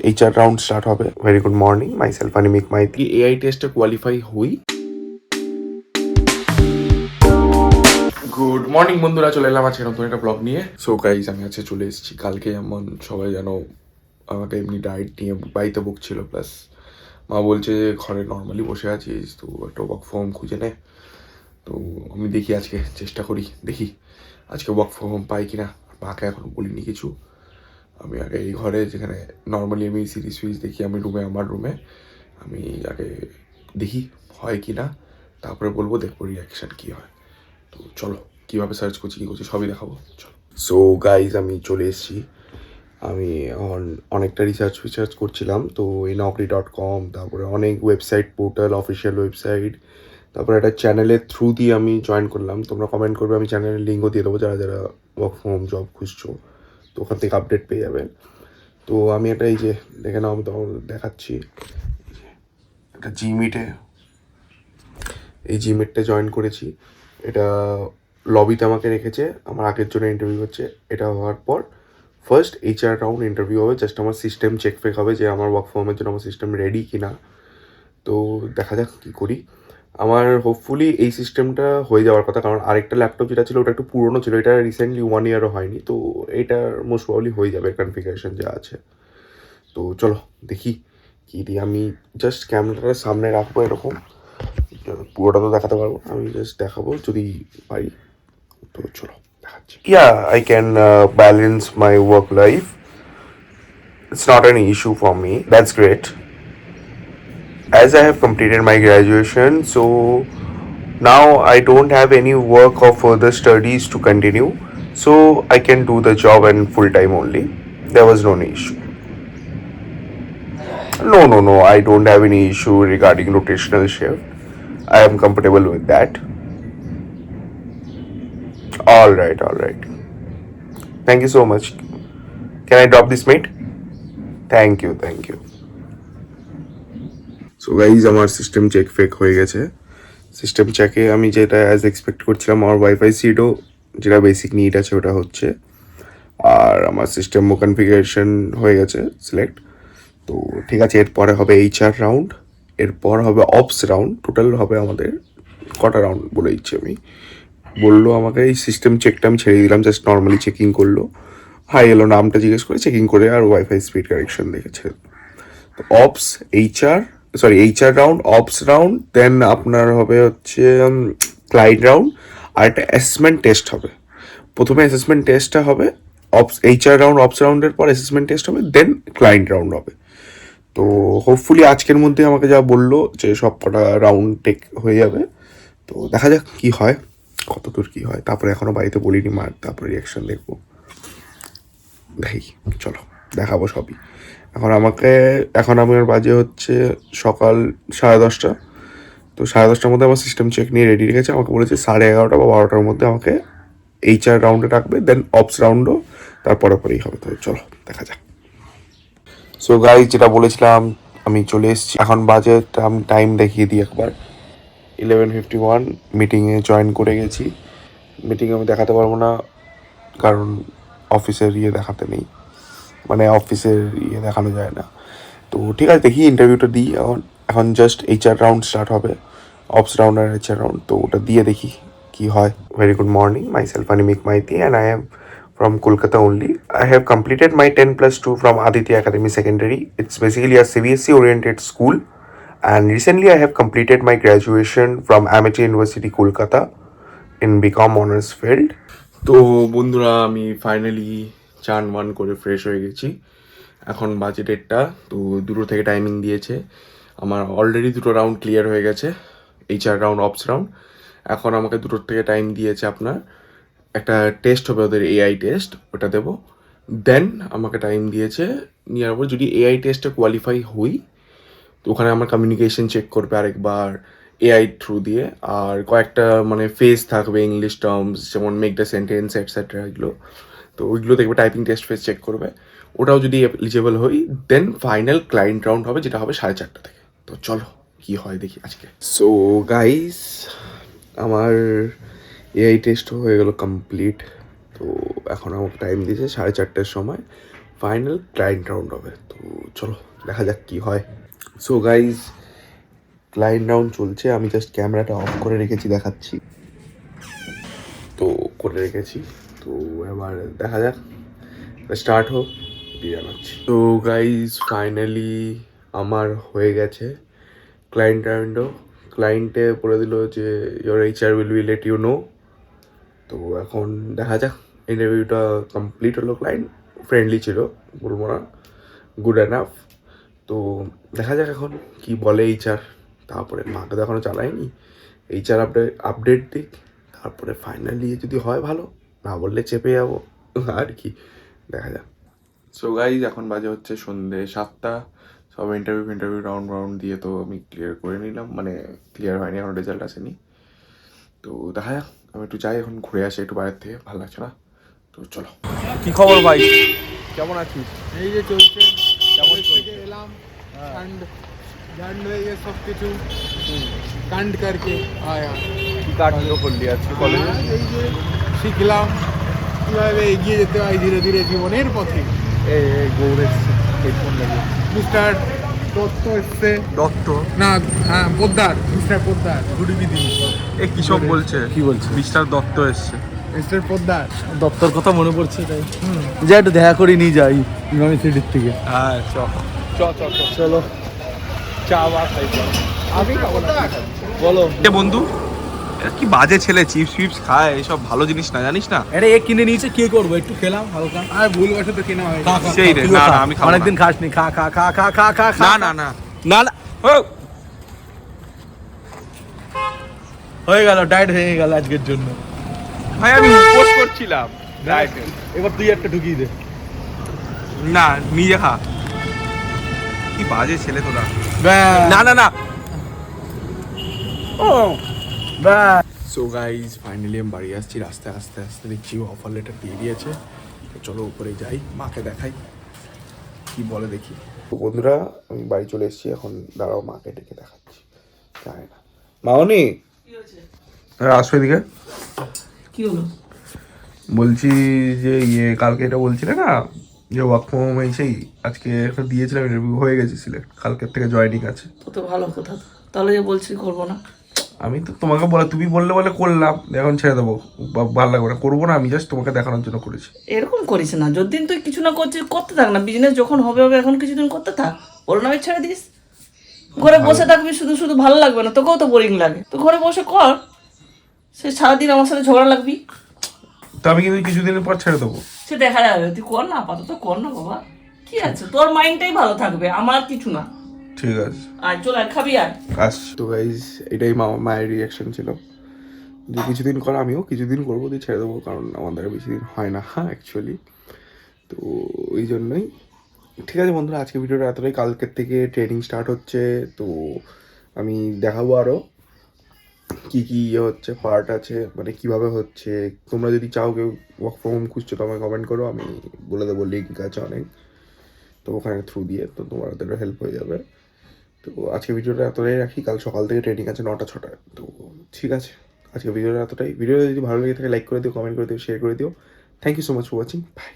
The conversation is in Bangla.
এইচআর রাউন্ড স্টার্ট হবে। Very good morning, myself Animik Maiti. AI টেস্টে কোয়ালিফাই হই। গুড মর্নিং বন্ধুরা, চলে এলাম আজকে নতুন একটা ব্লগ নিয়ে। সো গাইজ, আমি আজকে চলে এসেছি। কালকে যেমন সবাই যেন আমাকে এমনি ডায়েট নিয়ে বাড়িতে বকছিল, প্লাস মা বলছে যে ঘরে নর্মালি বসে আছিস, তো একটা ওয়ার্ক ফ্রম খুঁজে নে। তো আমি দেখি, আজকে চেষ্টা করি, দেখি আজকে ওয়ার্ক ফ্রম হোম পাই কিনা। মাকে এখনো বলিনি কিছু। আমি আগে এই ঘরে, যেখানে নর্মালি আমি সিরিজ ফিরিজ দেখি, আমি আমার রুমে আমি আগে দেখি হয় কি না, তারপরে বলবো, দেখবো রিয়াকশান কী হয়। তো চলো, কীভাবে সার্চ করছি, কী করছি সবই দেখাবো, চলো। সো গাইজ, আমি চলে এসেছি। আমি অনেকটা রিসার্চ করছিলাম, তো এই naukri.com, তারপরে অনেক ওয়েবসাইট, পোর্টাল, অফিসিয়াল ওয়েবসাইট, তারপরে একটা চ্যানেলের থ্রু দিয়ে আমি জয়েন করলাম। তোমরা কমেন্ট করবে, আমি চ্যানেলের লিঙ্কও দিয়ে দেবো, যারা যারা ওয়ার্ক ফ্রম হোম জব খুঁজছো, তো ওখান থেকে আপডেট পেয়ে যাবে। তো আমি একটা, এই যে দেখে নাও, আমি তখন দেখাচ্ছি, একটা জিমিটে, এই জিমেটটা জয়েন করেছি। এটা লবিতে আমাকে রেখেছে, আমার আগের জন্য ইন্টারভিউ হচ্ছে। এটা হওয়ার পর ফার্স্ট এইচআর রাউন্ড ইন্টারভিউ হবে। জাস্ট আমার সিস্টেম চেক ফেক হবে, যে আমার ওয়ার্ক ফ্রম হোমের জন্য আমার সিস্টেম রেডি কি না। তো দেখা যাক কী করি। আমার হোপফুলি এই সিস্টেমটা হয়ে যাওয়ার কথা, কারণ আরেকটা ল্যাপটপ যেটা ছিল ওটা একটু পুরনো ছিল, এটা রিসেন্টলি 1 ইয়ারও হয়নি। তো এটা মোস্ট প্রবাবলি হয়ে যাবে, কনফিগারেশন যা আছে। তো চলো দেখি কী দিই। আমি জাস্ট ক্যামেরাটার সামনে রাখবো এরকম, পুরোটা তো দেখাতে পারবো না, আমি জাস্ট দেখাবো যদি পারি। তো চলো দেখাচ্ছি। I can balance my work life. It's not an issue for me. That's great. As I have completed my graduation, so now I don't have any work or further studies to continue, so I can do the job and full time only. There was no issue. No, I don't have any issue regarding rotational shift. I am comfortable with that. All right. Thank you so much. Can I drop this, mate? Thank you. So guys, আমার সিস্টেম চেক ফেক হয়ে গেছে। সিস্টেম চেকে আমি যেটা অ্যাজ এক্সপেক্ট করছিলাম, আমার ওয়াইফাই সিডও যেটা বেসিক নিড আছে ওটা হচ্ছে, আর আমার সিস্টেম কনফিগারেশন হয়ে গেছে সিলেক্ট। তো ঠিক আছে, এরপরে হবে এইচআর রাউন্ড, এরপর হবে অপস রাউন্ড। টোটাল হবে আমাদের কটা রাউন্ড বলে দিচ্ছি আমি। বললো আমাকে, এই সিস্টেম চেকটা আমি ছেড়ে দিলাম, জাস্ট নর্মালি চেকিং করলো, হাই এলো, নামটা জিজ্ঞেস করে চেকিং করে, আর ওয়াইফাই স্পিড কারেকশন দেখে ছেড়ে দিল। তো ops, HR round, ops round, then আপনার হবে হচ্ছে ক্লায়েন্ট রাউন্ড, আর একটা অ্যাসেসমেন্ট টেস্ট হবে। প্রথমে অ্যাসেসমেন্ট টেস্টটা হবে, এইচআর রাউন্ড, অপস রাউন্ডের পর অ্যাসেসমেন্ট টেস্ট হবে, দেন ক্লায়েন্ট রাউন্ড হবে। তো হোপফুলি আজকের মধ্যে আমাকে যা বললো যে সব কটা রাউন্ড টেক হয়ে যাবে। তো দেখা যাক কী হয়, কত দূর কী হয়। তারপরে এখনও বাড়িতে বলিনি মার, তারপরে রিয়াকশান দেখবো। দেখি, চলো দেখাবো সবই। এখন আমার বাজে হচ্ছে সকাল 10:30। তো 10:30টার মধ্যে আমার সিস্টেম চেক নিয়ে রেডি রেখেছে। আমাকে বলেছে 11:30 বা 12টার মধ্যে আমাকে এইচআর রাউন্ডে রাখবে, দেন অপস রাউন্ডও তারপরে পরেই হবে। তো চলো দেখা যাক। সো গাইজ, যেটা বলেছিলাম, আমি চলে এসেছি। এখন বাজে, আমি টাইম দেখিয়ে দিই একবার, 11:51। মিটিংয়ে জয়েন করে গেছি। মিটিং আমি দেখাতে পারবো না, কারণ অফিসের দেখাতে নেই, মানে অফিসের দেখানো যায় না। তো ঠিক আছে, দেখি ইন্টারভিউটা দিই। এখন জাস্ট এইচআর রাউন্ড স্টার্ট হবে, অপস রাউন্ড আর এইচআর রাউন্ড। তো ওটা দিয়ে দেখি কি হয়। Very good morning, myself Animik Maiti, and I am from Kolkata only. I have completed my 10+2 from Aditya Academy Secondary. It's basically a CBSE oriented school. And recently I have completed my graduation from Amity University, Kolkata in BCom Honors field. তো বন্ধুরা, আমি ফাইনালি চান করে ফ্রেশ হয়ে গেছি। এখন বাজে 1:30। তো 2 থেকে টাইমিং দিয়েছে। আমার অলরেডি 2 রাউন্ড ক্লিয়ার হয়ে গেছে, এইচআর রাউন্ড, অপস রাউন্ড। এখন আমাকে 2 থেকে টাইম দিয়েছে, আপনার একটা টেস্ট হবে ওদের, এআই টেস্ট, ওটা দেবো। দেন আমাকে টাইম দিয়েছে নেওয়ার পর, যদি এআই টেস্টে কোয়ালিফাই হই, তো ওখানে আমার কমিউনিকেশন চেক করবে আরেকবার এআই থ্রু দিয়ে, আর কয়েকটা মানে ফেজ থাকবে, ইংলিশ টার্মস যেমন মেক দ্য সেন্টেন্স এটসেট্রা, এগুলো। তো ওইগুলো দেখবে, টাইপিং টেস্ট ফেজ চেক করবে। ওটাও যদি এলিজেবল হই, দেন ফাইনাল ক্লায়েন্ট রাউন্ড হবে, যেটা হবে 4:30 থেকে। তো চলো কি হয় দেখি আজকে। সো গাইস, আমার এআই টেস্ট হয়ে গেল কমপ্লিট। তো এখন আমাকে টাইম দিয়েছে 4:30টার সময়। ফাইনাল ক্লায়েন্ট রাউন্ড হবে। তো চলো দেখা যাক কী হয়। সো গাইজ ক্লায়েন্ট রাউন্ড চলছে, আমি জাস্ট ক্যামেরাটা অফ করে রেখেছি, দেখাচ্ছি। তো করে রেখেছি, তো এবার দেখা যাক, স্টার্ট হোক, দিয়ে জানাচ্ছি। তো গাইজ ফাইনালি আমার হয়ে গেছে ক্লায়েন্ট রাউন্ডও। ক্লায়েন্টে বলে দিল যে your HR will be let you know. তো এখন দেখা যাক, ইন্টারভিউটা কমপ্লিট হলো, ক্লায়েন্ট ফ্রেন্ডলি ছিল, বলবো না, গুড এনাফ। তো দেখা যাক এখন কি বলে HR। তারপরে মাকে তো এখনও চালায়নি, HR আপডেট দিক, তারপরে ফাইনালি যদি হয় ভালো, না বললে চেপে যাবো আর কি, দেখা যাক। সো গাইজ এখন বাজে হচ্ছে সন্ধ্যে 7টা। সব ইন্টারভিউ রাউন্ড দিয়ে তো আমি ক্লিয়ার করে নিলাম, মানে ক্লিয়ার হয়নি, এখন রেজাল্ট আসেনি। তো দেখা যাক, আমি একটু যাই এখন, ঘুরে আসি একটু বাইরের থেকে, ভালো লাগছে না। তো চলো। কি খবর ভাই, কেমন আছিস? এই যে চলছে, কেমন কলেজ থেকে চলছে? এলাম, কাণ্ড কাণ্ড হয়ে গেছে সব কিছু, কাণ্ড করকে আয়া। কি কাণ্ড করলি আজকে কলেজে? এই যে শিখলাম কীভাবে এগিয়ে যেতে হয় ধীরে ধীরে জীবনের পথে। এই গৌর এসছে, হেডফোন লাগে। মিস্টার দত্ত এসছে, দত্ত? না হ্যাঁ Poddar, mister Poddar, good evening. এ কি সব বলছে? কি বলছে? মিস্টার দত্ত এসছে। মিস্টার পোদ্দার, দপ্তর কথা মনে পড়ছে তাই যা একটু দেখা করে নিয়ে যাই ইমামি সিটির থেকে। হ্যাঁ চ চ চ চ চলো চা বা খাই চ। আমি খাবো না। বলো। এ বন্ধু, এরা কি বাজে ছেলে, চিপস ফিপস খায়, এসব ভালো জিনিস না, জানিস না? আরে এক কিনে নিয়েছে, কি করবো, একটু খেলাম হালকা। আর ভুলবশত তো কেনা হয়। খা, খা, সেই রে, তুইও না, খা। না, আমি খাবো না। অনেকদিন খাসনি, খা খা খা খা খা খা খা। না না না না না, ও হয়ে গেল, ডায়েট হয়ে গেল আজকের জন্য। ভাই আমি উপোস করছিলাম। এবার তুই একটা ঢুকিয়ে দে। না, নিজে খা। কি বাজে ছেলে তোরা। ব্যাস, না না না, ব্যাস। সো গাইজ ফাইনালি আমি বাড়ি আসছি, রাস্তায় আস্তে আস্তে দেখছি অফার লেটার দিয়ে দিয়েছে। তো চলো উপরে যাই, মাকে দেখাই কি বলে দেখি। তো বন্ধুরা আমি বাড়ি চলে এসেছি, এখন দাঁড়াও মাকে ডেকে দেখাচ্ছি। জানি না মামনি, হ্যাঁ আসো এদিকে। কি হলো? বলছি যে কালকে এটা বলছিলে না যে ওয়ার্ক ফ্রম হোম, সেই আজকে একটা দিয়েছিলাম, ইন্টারভিউ হয়ে গেছে, সিলেক্ট, কালকের থেকে জয়েনিং আছে। তো ভালো কথা তো। তাহলে যে বলছি করবো না, আমি তো তোমাকে বলে, তুমি বললে বলে করলাম, এখন ছেড়ে দেবো, ভালো লাগবে না, করবো না, আমি জাস্ট তোমাকে দেখানোর জন্য করেছি। এরকম করিস না। যতদিন তুই কিছু না করছিস করতে থাক না, বিজনেস যখন হবে হবে, এখন কিছুদিন করতে থাক, ওর নামে ছেড়ে দিস। ঘরে বসে থাকবি শুধু শুধু, ভালো লাগবে না, তোকেও তো বোরিং লাগে, তো ঘরে বসে কর, সে সারাদিন আমার সাথে ঝগড়া লাগবি। তো আমি কিন্তু কিছুদিনের পর ছেড়ে দেবো। সে দেখা যাবে, তুই কর না, আপাতত কর না বাবা, কি আছে, তোর মাইন্ডটাই ভালো থাকবে, আমার কিছু না। ঠিক আছে, আয় চল, আর খাবি আয়। তো গাইজ এটাই মায়ের রিয়াকশন ছিল, যে কিছুদিন কর, আমিও কিছুদিন করবো, দিয়ে ছেড়ে দেবো, কারণ আমাদের বেশি দিন হয় না অ্যাকচুয়ালি। তো ওই জন্যই। ঠিক আছে বন্ধুরা, আজকে ভিডিওটা এতটাই, কালকের থেকে ট্রেনিং স্টার্ট হচ্ছে। তো আমি দেখাবো আরও কী কী ইয়ে হচ্ছে, পার্ট আছে, মানে কীভাবে হচ্ছে। তোমরা যদি চাও কেউ ওয়ার্ক ফ্রম হোম খুঁজছো তো আমাকে কমেন্ট করো, আমি বলে দেবো, লিঙ্ক আছে অনেক, তো ওখানে থ্রু দিয়ে তো তোমাদেরও হেল্প হয়ে যাবে। তো আজকে ভিডিওটা এতটাই রাখি, কাল সকাল থেকে ট্রেনিং আছে 9টা-6টায়। তো ঠিক আছে, আজকে ভিডিওটা এতটাই। ভিডিওটা যদি ভালো লেগে থাকে লাইক করে দিও, কমেন্ট করে দিও, শেয়ার করে দিও। Thank you so much for watching, by.